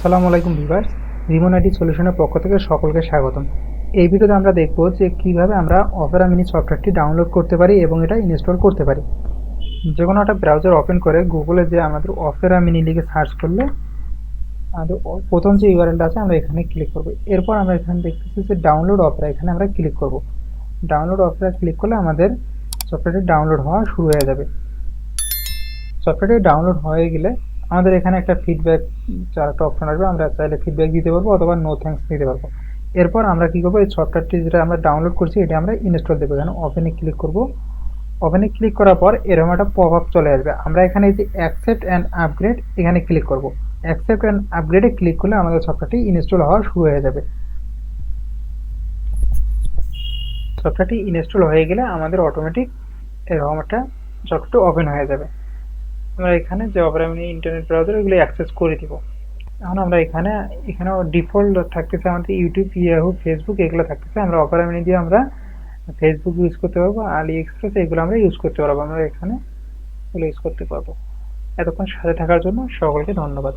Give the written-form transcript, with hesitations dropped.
আসসালামু আলাইকুম viewers, Rimon IT সলিউশনের পক্ষ থেকে সকলকে স্বাগতম। এই ভিডিওতে আমরা দেখব যে কিভাবে আমরা অপেরা মিনি সফটওয়্যারটি ডাউনলোড করতে পারি এবং এটা ইনস্টল করতে পারি। যে কোনো একটা ব্রাউজার ওপেন করে গুগলে যে আমাদের অপেরা মিনি লিখে সার্চ করলে আমাদের প্রথম যে ইউআরএলটা আছে আমরা এখানে ক্লিক করব। এরপর আমরা এখানে দেখতেছি যে ডাউনলোড অপেরা, এখানে আমরা ক্লিক করব। ডাউনলোড অপেরা ক্লিক করলে আমাদের সফটওয়্যারটি ডাউনলোড হওয়া শুরু হয়ে যাবে। সফটওয়্যারটি ডাউনলোড হয়ে গেলে আমাদের এখানে একটা ফিডব্যাক একটা অপশন আসবে, আমরা চাইলে ফিডব্যাক দিতে পারবো অথবা নো থ্যাঙ্কস দিতে পারবো। এরপর আমরা কি করবো, এই সফটওয়্যারটি যেটা আমরা ডাউনলোড করছি এটা আমরা ইনস্টল দেবো। এখানে ওপেনে ক্লিক করব। ওপেনে ক্লিক করার পর এরকম একটা পপ আপ চলে আসবে। আমরা এখানে এই যে অ্যাকসেপ্ট অ্যান্ড আপগ্রেড এখানে ক্লিক করব। অ্যাকসেপ্ট অ্যান্ড আপগ্রেডে ক্লিক করলে আমাদের সফটওয়্যারটি ইনস্টল হওয়া শুরু হয়ে যাবে। সফটওয়্যারটি ইনস্টল হয়ে গেলে আমাদের অটোমেটিক এরকম একটা সফটওয়্যারটি ওপেন হয়ে যাবে। আমরা এখানে যে অপেরামিনি ইন্টারনেট ব্রাউজার এগুলো অ্যাক্সেস করে দিব। এখন আমরা এখানেও ডিফল্ট থাকতেছে আমাদের ইউটিউব, ইয়াহু, ফেসবুক এগুলো থাকতেছে। আমরা অপেরামিনি দিয়ে আমরা ফেসবুক ইউজ করতে পারবো, আলি এক্সপ্রেস এগুলো আমরা ইউজ করতে পারবো। আমরা এখানে এগুলো ইউজ করতে পারবো। এতক্ষণ সাথে থাকার জন্য সকলকে ধন্যবাদ।